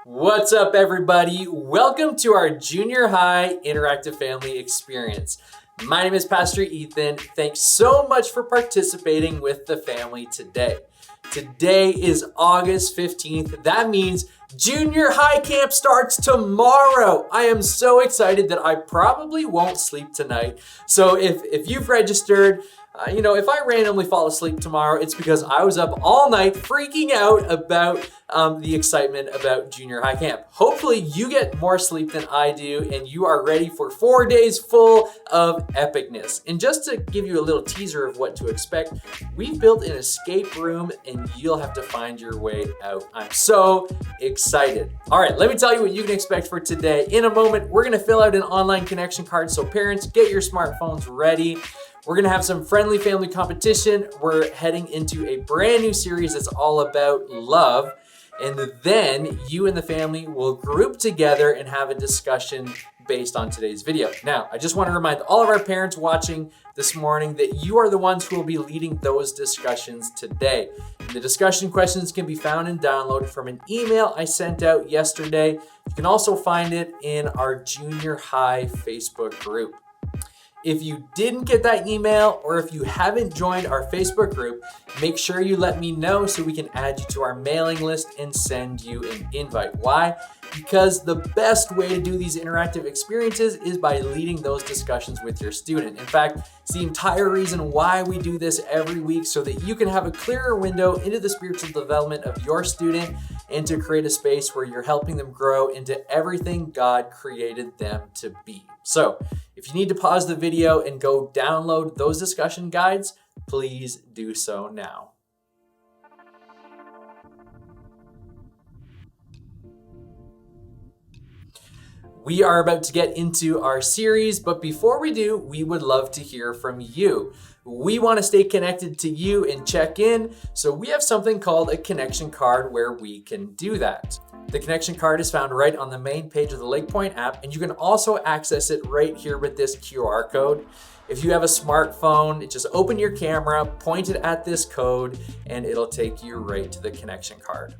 What's up, everybody? Welcome to our junior high interactive family experience. My name is Pastor Ethan. Thanks so much for participating with the family today. Today is August 15th. That means junior high camp starts tomorrow. I am so excited that I probably won't sleep tonight. So if you've registered, if I randomly fall asleep tomorrow, it's because I was up all night freaking out about the excitement about junior high camp. Hopefully you get more sleep than I do and you are ready for 4 days full of epicness. And just to give you a little teaser of what to expect, we've built an escape room and you'll have to find your way out. I'm so excited. All right, let me tell you what you can expect for today. In a moment, we're gonna fill out an online connection card, so parents, get your smartphones ready. We're gonna have some friendly family competition. We're heading into a brand new series that's all about love. And then you and the family will group together and have a discussion based on today's video. Now, I just wanna remind all of our parents watching this morning that you are the ones who will be leading those discussions today. And the discussion questions can be found and downloaded from an email I sent out yesterday. You can also find it in our junior high Facebook group. If you didn't get that email or if you haven't joined our Facebook group, make sure you let me know so we can add you to our mailing list and send you an invite. Why? Because the best way to do these interactive experiences is by leading those discussions with your student. In fact, it's the entire reason why we do this every week, so that you can have a clearer window into the spiritual development of your student and to create a space where you're helping them grow into everything God created them to be. So if you need to pause the video and go download those discussion guides, please do so now. We are about to get into our series, but before we do, we would love to hear from you. We want to stay connected to you and check in, so we have something called a connection card where we can do that. The connection card is found right on the main page of the LakePoint app, and you can also access it right here with this QR code. If you have a smartphone, just open your camera, point it at this code, and it'll take you right to the connection card.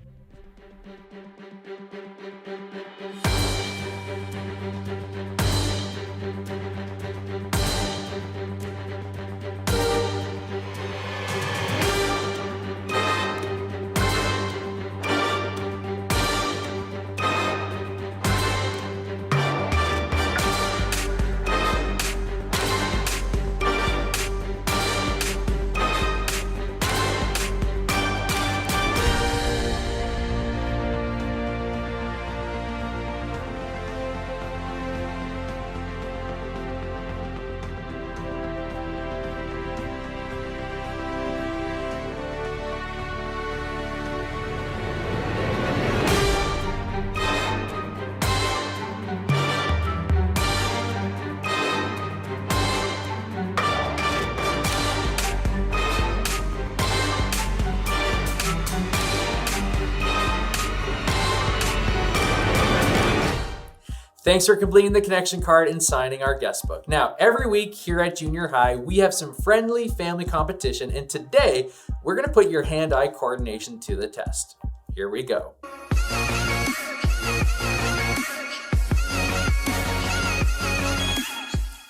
Thanks for completing the connection card and signing our guest book. Now, every week here at Junior High, we have some friendly family competition, and today we're gonna put your hand-eye coordination to the test. Here we go.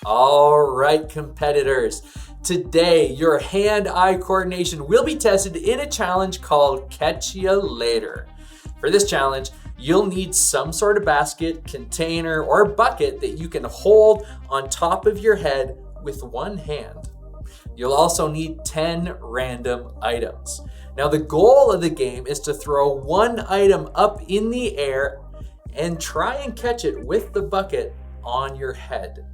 All right, competitors. Today, your hand-eye coordination will be tested in a challenge called Catch Ya Later. For this challenge, you'll need some sort of basket, container, or bucket that you can hold on top of your head with one hand. You'll also need 10 random items. Now, the goal of the game is to throw one item up in the air and try and catch it with the bucket on your head.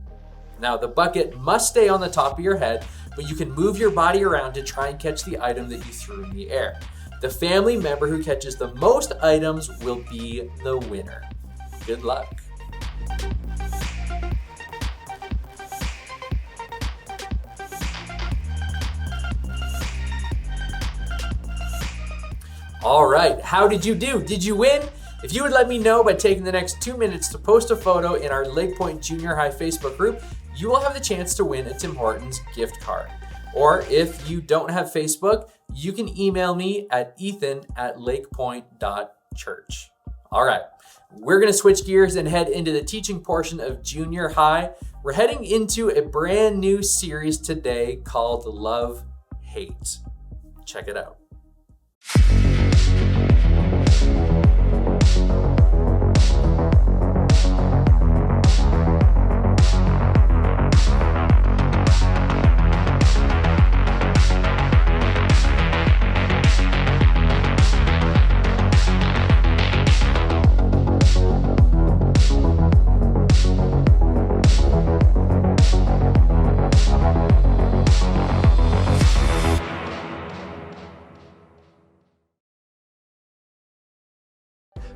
Now, the bucket must stay on the top of your head, but you can move your body around to try and catch the item that you threw in the air. The family member who catches the most items will be the winner. Good luck. All right, how did you do? Did you win? If you would let me know by taking the next 2 minutes to post a photo in our LakePoint Jr High Facebook group, you will have the chance to win a Tim Hortons gift card. Or if you don't have Facebook, you can email me at ethan@lakepoint.church. All right, we're going to switch gears and head into the teaching portion of junior high. We're heading into a brand new series today called Love, Hate. Check it out.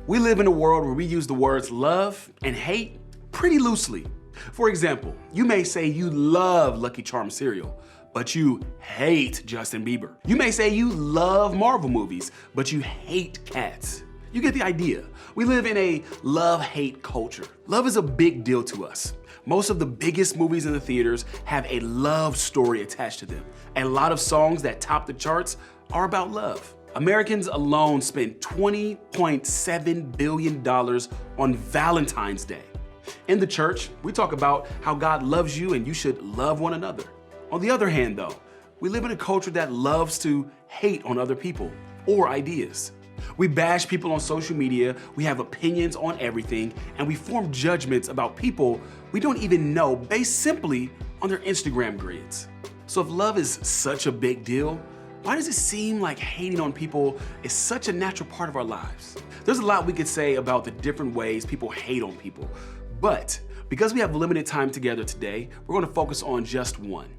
We live in a world where we use the words love and hate pretty loosely. For example, you may say you love Lucky Charms cereal, but you hate Justin Bieber. You may say you love Marvel movies, but you hate cats. You get the idea. We live in a love-hate culture. Love is a big deal to us. Most of the biggest movies in the theaters have a love story attached to them. And a lot of songs that top the charts are about love. Americans alone spent $20.7 billion on Valentine's Day. In the church, we talk about how God loves you and you should love one another. On the other hand, though, we live in a culture that loves to hate on other people or ideas. We bash people on social media, we have opinions on everything, and we form judgments about people we don't even know based simply on their Instagram grids. So if love is such a big deal, why does it seem like hating on people is such a natural part of our lives? There's a lot we could say about the different ways people hate on people, but because we have limited time together today, we're going to focus on just one: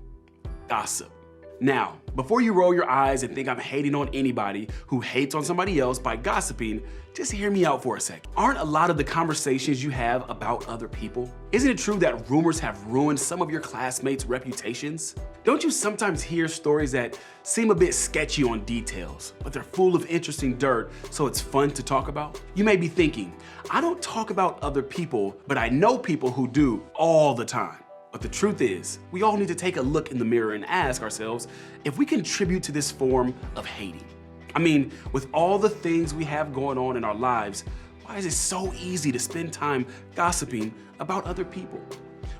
gossip. Now, before you roll your eyes and think I'm hating on anybody who hates on somebody else by gossiping, just hear me out for a sec. Aren't a lot of the conversations you have about other people? Isn't it true that rumors have ruined some of your classmates' reputations? Don't you sometimes hear stories that seem a bit sketchy on details, but they're full of interesting dirt, so it's fun to talk about? You may be thinking, I don't talk about other people, but I know people who do all the time. But the truth is, we all need to take a look in the mirror and ask ourselves if we contribute to this form of hating. I mean, with all the things we have going on in our lives, why is it so easy to spend time gossiping about other people?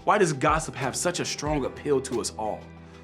Why does gossip have such a strong appeal to us all?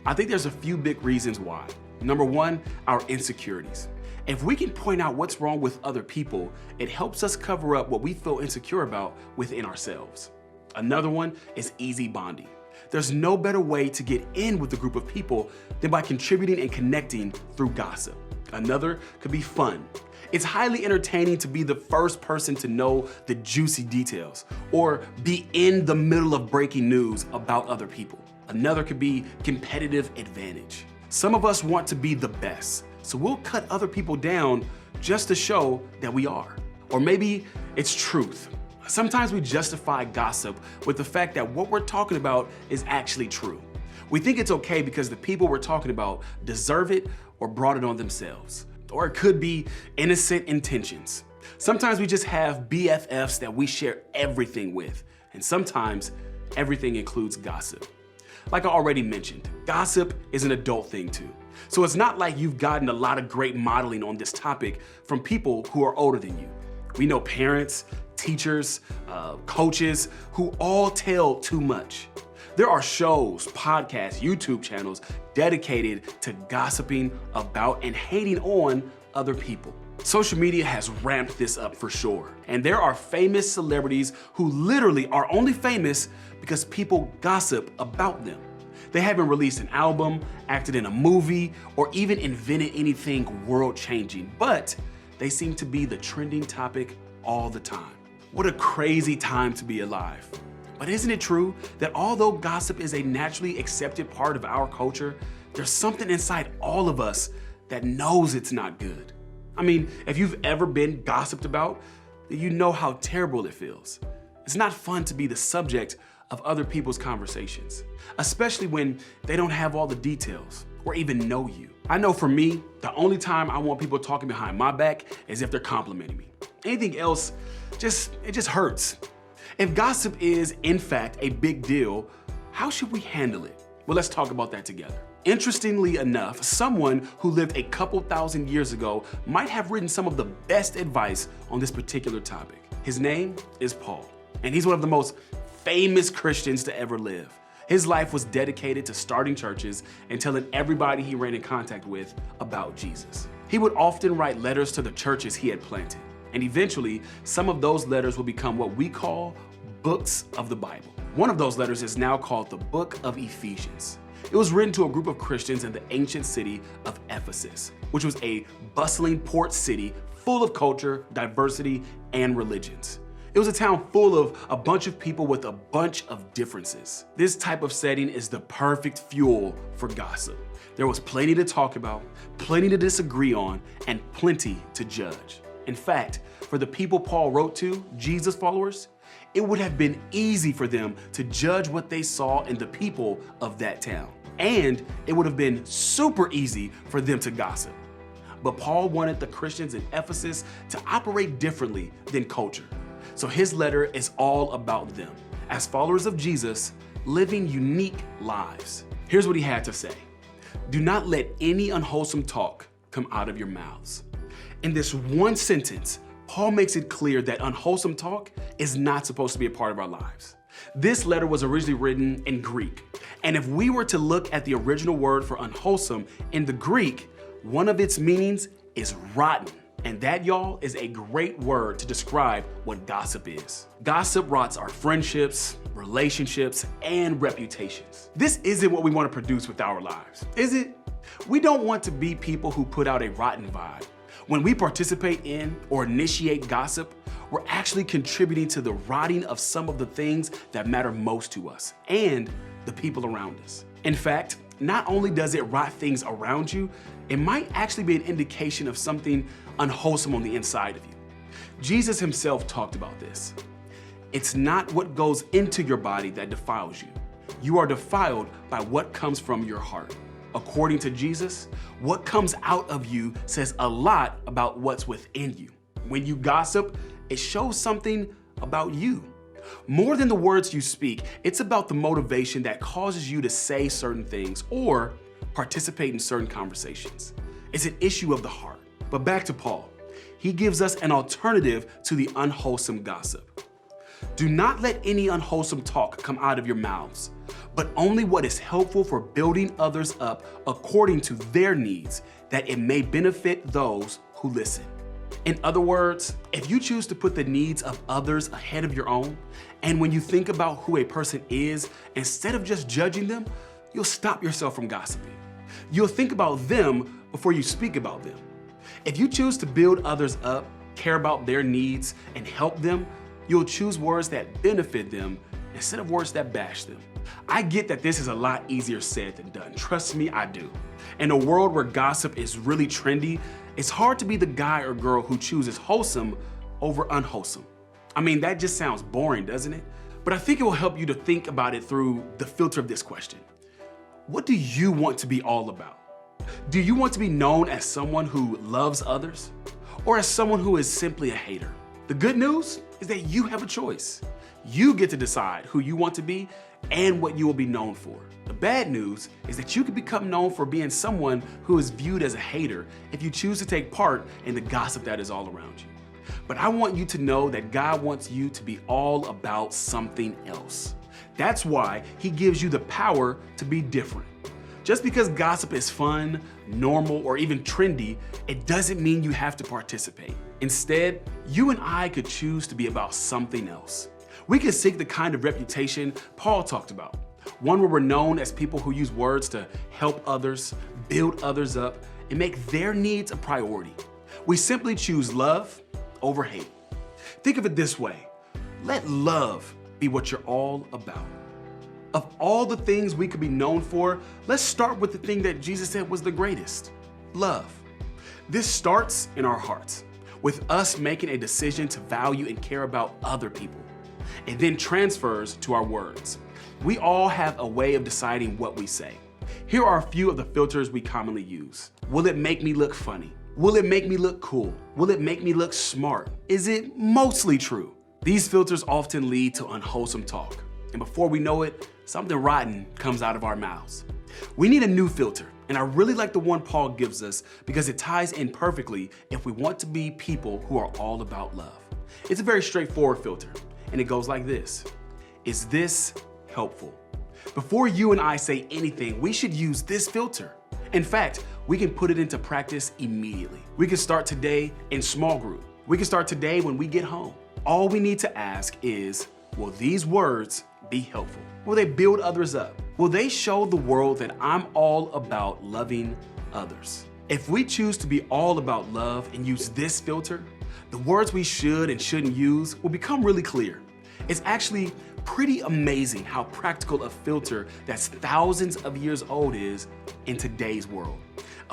I think there's a few big reasons why. Number one, our insecurities. If we can point out what's wrong with other people, it helps us cover up what we feel insecure about within ourselves. Another one is easy bonding. There's no better way to get in with a group of people than by contributing and connecting through gossip. Another could be fun. It's highly entertaining to be the first person to know the juicy details or be in the middle of breaking news about other people. Another could be competitive advantage. Some of us want to be the best, so we'll cut other people down just to show that we are. Or maybe it's truth. Sometimes we justify gossip with the fact that what we're talking about is actually true. We think it's okay because the people we're talking about deserve it or brought it on themselves. Or it could be innocent intentions. Sometimes we just have BFFs that we share everything with, and sometimes everything includes gossip. Like I already mentioned, gossip is an adult thing too. So it's not like you've gotten a lot of great modeling on this topic from people who are older than you. We know parents, teachers, coaches who all tell too much. There are shows, podcasts, YouTube channels dedicated to gossiping about and hating on other people. Social media has ramped this up for sure. And there are famous celebrities who literally are only famous because people gossip about them. They haven't released an album, acted in a movie, or even invented anything world-changing, but they seem to be the trending topic all the time. What a crazy time to be alive. But isn't it true that although gossip is a naturally accepted part of our culture, there's something inside all of us that knows it's not good? I mean, if you've ever been gossiped about, then you know how terrible it feels. It's not fun to be the subject of other people's conversations, especially when they don't have all the details or even know you. I know for me, the only time I want people talking behind my back is if they're complimenting me. Anything else, it just hurts. If gossip is, in fact, a big deal, how should we handle it? Well, let's talk about that together. Interestingly enough, someone who lived a couple thousand years ago might have written some of the best advice on this particular topic. His name is Paul, and he's one of the most famous Christians to ever live. His life was dedicated to starting churches and telling everybody he ran in contact with about Jesus. He would often write letters to the churches he had planted, and eventually some of those letters will become what we call books of the Bible. One of those letters is now called the Book of Ephesians. It was written to a group of Christians in the ancient city of Ephesus, which was a bustling port city full of culture, diversity, and religions. It was a town full of a bunch of people with a bunch of differences. This type of setting is the perfect fuel for gossip. There was plenty to talk about, plenty to disagree on, and plenty to judge. In fact, for the people Paul wrote to, Jesus followers, it would have been easy for them to judge what they saw in the people of that town. And it would have been super easy for them to gossip. But Paul wanted the Christians in Ephesus to operate differently than culture. So his letter is all about them, as followers of Jesus, living unique lives. Here's what he had to say. Do not let any unwholesome talk come out of your mouths. In this one sentence, Paul makes it clear that unwholesome talk is not supposed to be a part of our lives. This letter was originally written in Greek, and if we were to look at the original word for unwholesome in the Greek, one of its meanings is rotten. And that, y'all, is a great word to describe what gossip is. Gossip rots our friendships, relationships, and reputations. This isn't what we want to produce with our lives, is it? We don't want to be people who put out a rotten vibe. When we participate in or initiate gossip, we're actually contributing to the rotting of some of the things that matter most to us and the people around us. In fact, not only does it rot things around you, it might actually be an indication of something unwholesome on the inside of you. Jesus himself talked about this. It's not what goes into your body that defiles you. You are defiled by what comes from your heart. According to Jesus, what comes out of you says a lot about what's within you. When you gossip, it shows something about you. More than the words you speak, it's about the motivation that causes you to say certain things or participate in certain conversations. It's an issue of the heart. But back to Paul. He gives us an alternative to the unwholesome gossip. Do not let any unwholesome talk come out of your mouths, but only what is helpful for building others up according to their needs, that it may benefit those who listen. In other words, if you choose to put the needs of others ahead of your own, and when you think about who a person is, instead of just judging them, you'll stop yourself from gossiping. You'll think about them before you speak about them. If you choose to build others up, care about their needs, and help them, you'll choose words that benefit them instead of words that bash them. I get that this is a lot easier said than done. Trust me, I do. In a world where gossip is really trendy, it's hard to be the guy or girl who chooses wholesome over unwholesome. I mean, that just sounds boring, doesn't it? But I think it will help you to think about it through the filter of this question. What do you want to be all about? Do you want to be known as someone who loves others, or as someone who is simply a hater? The good news is that you have a choice. You get to decide who you want to be and what you will be known for. The bad news is that you could become known for being someone who is viewed as a hater if you choose to take part in the gossip that is all around you. But I want you to know that God wants you to be all about something else. That's why He gives you the power to be different. Just because gossip is fun, normal, or even trendy, it doesn't mean you have to participate. Instead, you and I could choose to be about something else. We could seek the kind of reputation Paul talked about, one where we're known as people who use words to help others, build others up, and make their needs a priority. We simply choose love over hate. Think of it this way. Let love be what you're all about. Of all the things we could be known for, let's start with the thing that Jesus said was the greatest: love. This starts in our hearts, with us making a decision to value and care about other people. It then transfers to our words. We all have a way of deciding what we say. Here are a few of the filters we commonly use. Will it make me look funny? Will it make me look cool? Will it make me look smart? Is it mostly true? These filters often lead to unwholesome talk. And before we know it, something rotten comes out of our mouths. We need a new filter, and I really like the one Paul gives us because it ties in perfectly if we want to be people who are all about love. It's a very straightforward filter, and it goes like this. Is this helpful? Before you and I say anything, we should use this filter. In fact, we can put it into practice immediately. We can start today in small group. We can start today when we get home. All we need to ask is, will these words be helpful? Will they build others up? Will they show the world that I'm all about loving others? If we choose to be all about love and use this filter, the words we should and shouldn't use will become really clear. It's actually pretty amazing how practical a filter that's thousands of years old is in today's world.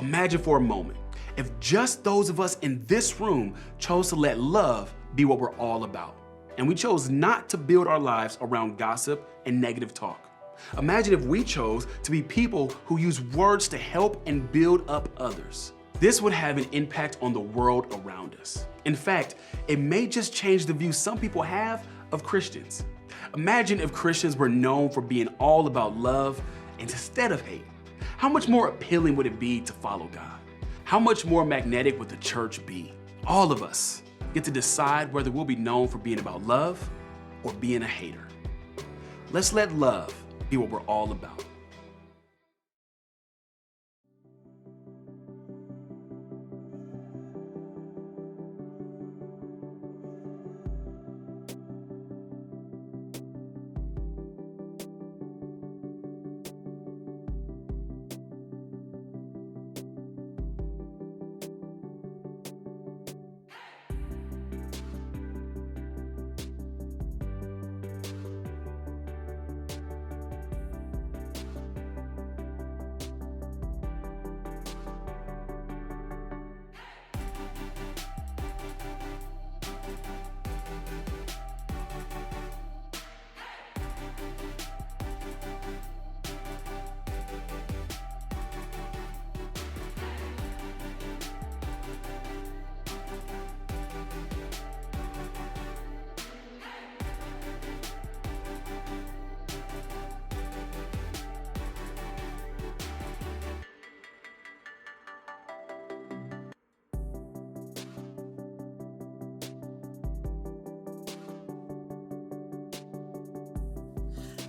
Imagine for a moment, if just those of us in this room chose to let love be what we're all about, and we chose not to build our lives around gossip and negative talk. Imagine if we chose to be people who use words to help and build up others. This would have an impact on the world around us. In fact, it may just change the view some people have of Christians. Imagine if Christians were known for being all about love instead of hate. How much more appealing would it be to follow God? How much more magnetic would the church be? All of us get to decide whether we'll be known for being about love or being a hater. Let's let love be what we're all about.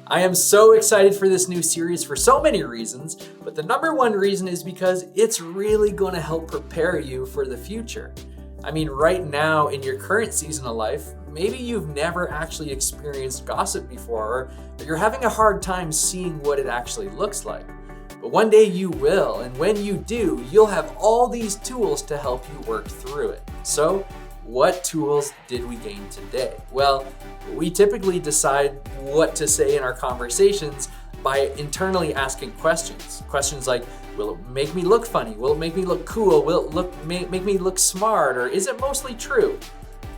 I am so excited for this new series for so many reasons, but the number one reason is because it's really going to help prepare you for the future. I mean, right now in your current season of life, maybe you've never actually experienced gossip before, or you're having a hard time seeing what it actually looks like. But one day you will, and when you do, you'll have all these tools to help you work through it. So, what tools did we gain today? Well, we typically decide what to say in our conversations by internally asking questions. Questions like, will it make me look funny? Will it make me look cool? Will it make me look smart? Or is it mostly true?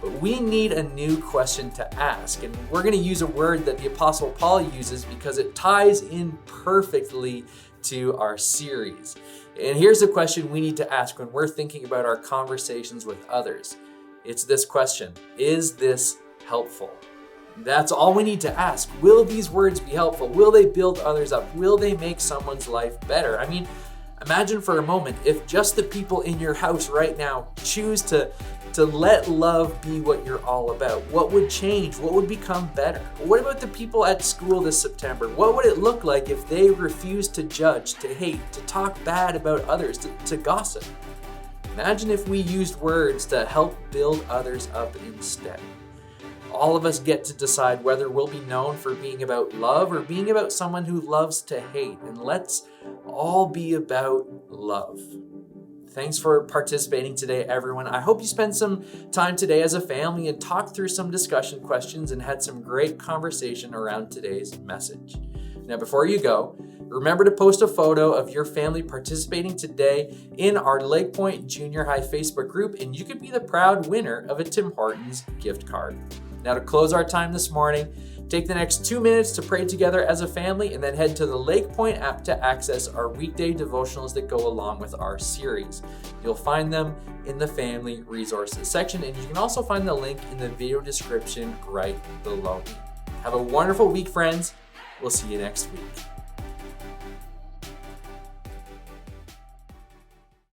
But we need a new question to ask. And we're going to use a word that the Apostle Paul uses because it ties in perfectly to our series. And here's the question we need to ask when we're thinking about our conversations with others. It's this question: is this helpful? That's all we need to ask. Will these words be helpful? Will they build others up? Will they make someone's life better? I mean, imagine for a moment if just the people in your house right now choose to let love be what you're all about. What would change? What would become better? What about the people at school this September? What would it look like if they refused to judge, to hate, to talk bad about others, to gossip? Imagine if we used words to help build others up instead. All of us get to decide whether we'll be known for being about love or being about someone who loves to hate. And let's all be about love. Thanks for participating today, everyone. I hope you spent some time today as a family and talked through some discussion questions and had some great conversation around today's message. Now, before you go, remember to post a photo of your family participating today in our LakePoint Jr High Facebook group, and you could be the proud winner of a Tim Hortons gift card. Now, to close our time this morning, take the next 2 minutes to pray together as a family and then head to the LakePoint app to access our weekday devotionals that go along with our series. You'll find them in the family resources section, and you can also find the link in the video description right below me. Have a wonderful week, friends. We'll see you next week.